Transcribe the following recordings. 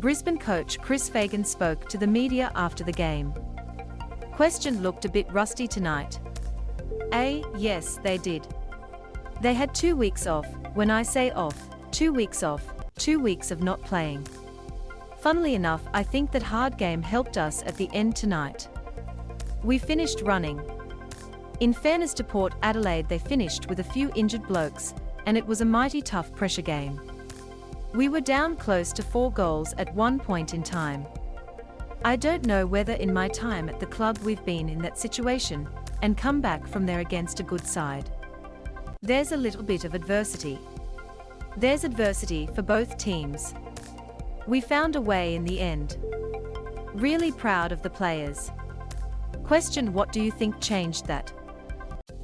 Brisbane coach Chris Fagan spoke to the media after the game. Question: looked a bit rusty tonight. Yes, they did. They had 2 weeks off. When I say off, 2 weeks off, 2 weeks of not playing. Funnily enough, I think that hard game helped us at the end tonight. We finished running. In fairness to Port Adelaide, they finished with a few injured blokes, and it was a mighty tough pressure game. We were down close to 4 goals at one point in time. I don't know whether in my time at the club we've been in that situation and come back from there against a good side. There's a little bit of adversity. There's adversity for both teams. We found a way in the end. Really proud of the players. Question: what do you think changed that?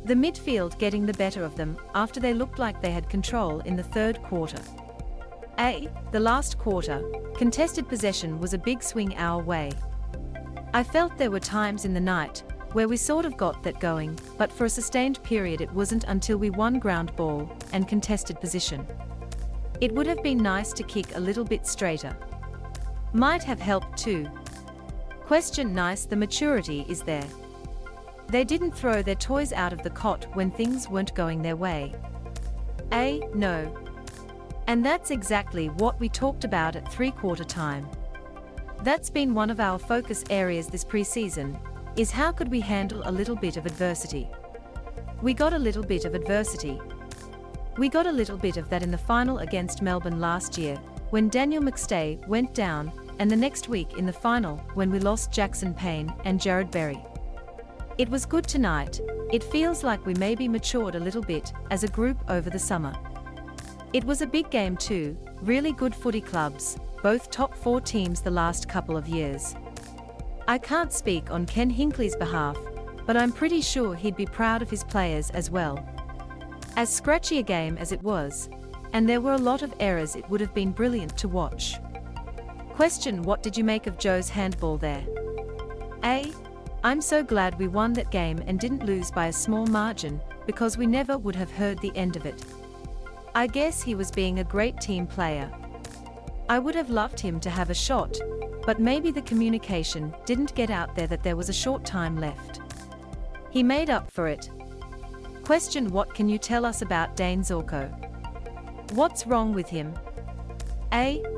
The midfield getting the better of them after they looked like they had control in the third quarter. The last quarter, contested possession was a big swing our way. I felt there were times in the night where we sort of got that going, but for a sustained period it wasn't until we won ground ball and contested position. It would have been nice to kick a little bit straighter. Might have helped too. Question: nice, the maturity is there. They didn't throw their toys out of the cot when things weren't going their way. No. And that's exactly what we talked about at three-quarter time. That's been one of our focus areas this pre-season, is how could we handle a little bit of adversity. We got a little bit of adversity. We got a little bit of that in the final against Melbourne last year, when Daniel McStay went down, and the next week in the final, when we lost Jackson Payne and Jared Berry. It was good tonight. It feels like we maybe matured a little bit as a group over the summer. It was a big game too, really good footy clubs, both top 4 teams the last couple of years. I can't speak on Ken Hinckley's behalf, but I'm pretty sure he'd be proud of his players as well. As scratchy a game as it was, and there were a lot of errors, it would have been brilliant to watch. Question: what did you make of Joe's handball there? I'm so glad we won that game and didn't lose by a small margin, because we never would have heard the end of it. I guess he was being a great team player. I would have loved him to have a shot, but maybe the communication didn't get out there that there was a short time left. He made up for it. Question: what can you tell us about Dane Zorko? What's wrong with him?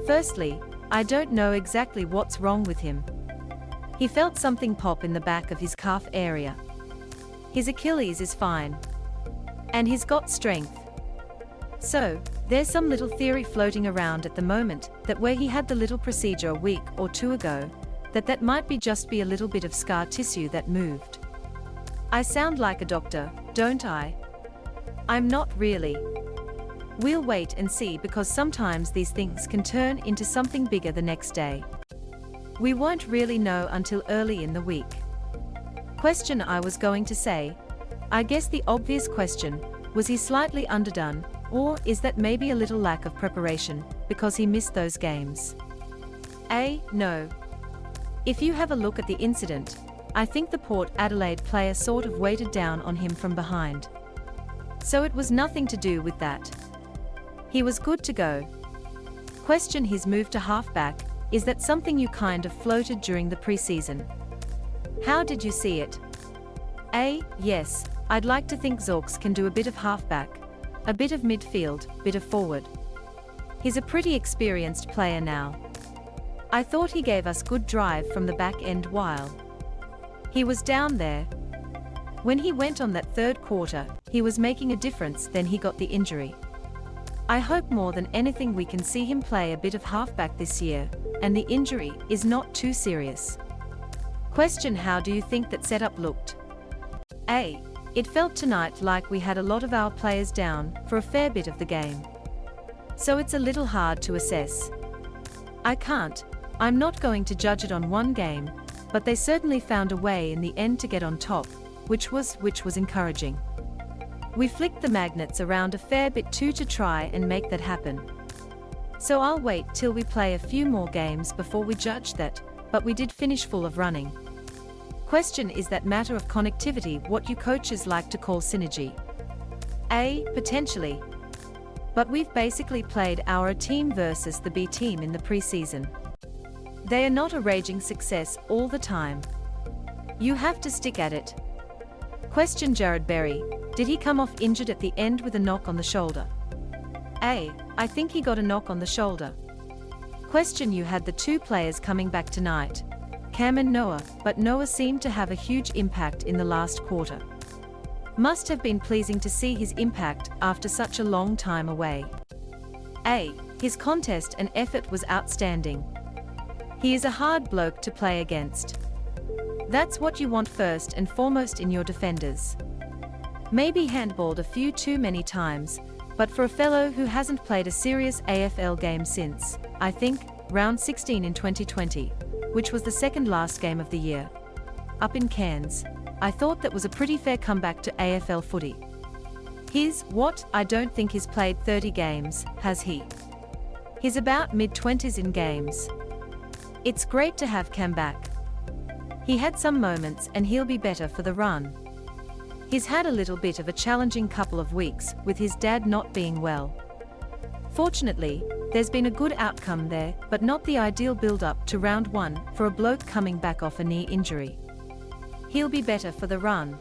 Firstly, I don't know exactly what's wrong with him. He felt something pop in the back of his calf area. His Achilles is fine. And he's got strength. So, there's some little theory floating around at the moment that where he had the little procedure a week or 2 ago, that might be just be a little bit of scar tissue that moved. I sound like a doctor, don't I? I'm not really. We'll wait and see, because sometimes these things can turn into something bigger the next day. We won't really know until early in the week. Question: I was going to say, I guess the obvious question, was he slightly underdone, or is that maybe a little lack of preparation, because he missed those games? No. If you have a look at the incident, I think the Port Adelaide player sort of weighted down on him from behind. So it was nothing to do with that. He was good to go. Question: his move to halfback, is that something you kind of floated during the pre-season? How did you see it? Yes, I'd like to think Zorks can do a bit of halfback, a bit of midfield, bit of forward. He's a pretty experienced player now. I thought he gave us good drive from the back end while he was down there. When he went on that third quarter, he was making a difference, then he got the injury. I hope more than anything we can see him play a bit of halfback this year, and the injury is not too serious. Question: how do you think that setup looked? It felt tonight like we had a lot of our players down for a fair bit of the game. So it's a little hard to assess. I'm not going to judge it on one game, but they certainly found a way in the end to get on top, which was encouraging. We flicked the magnets around a fair bit too to try and make that happen. So I'll wait till we play a few more games before we judge that, but we did finish full of running. Question: is that matter of connectivity what you coaches like to call synergy? Potentially. But we've basically played our A team versus the B team in the pre-season. They are not a raging success all the time. You have to stick at it. Question Jared Berry, did he come off injured at the end with a knock on the shoulder? A. I think he got a knock on the shoulder. Question You had the two players coming back tonight, Cam and Noah, but Noah seemed to have a huge impact in the last quarter. Must have been pleasing to see his impact after such a long time away. A. His contest and effort was outstanding. He is a hard bloke to play against. That's what you want first and foremost in your defenders. Maybe handballed a few too many times, but for a fellow who hasn't played a serious AFL game since, I think, round 16 in 2020, which was the second last game of the year, up in Cairns, I thought that was a pretty fair comeback to AFL footy. I don't think he's played 30 games, has he? He's about mid-20s in games. It's great to have Cam back. He had some moments and he'll be better for the run. He's had a little bit of a challenging couple of weeks with his dad not being well. Fortunately, there's been a good outcome there, but not the ideal build-up to round 1 for a bloke coming back off a knee injury. He'll be better for the run.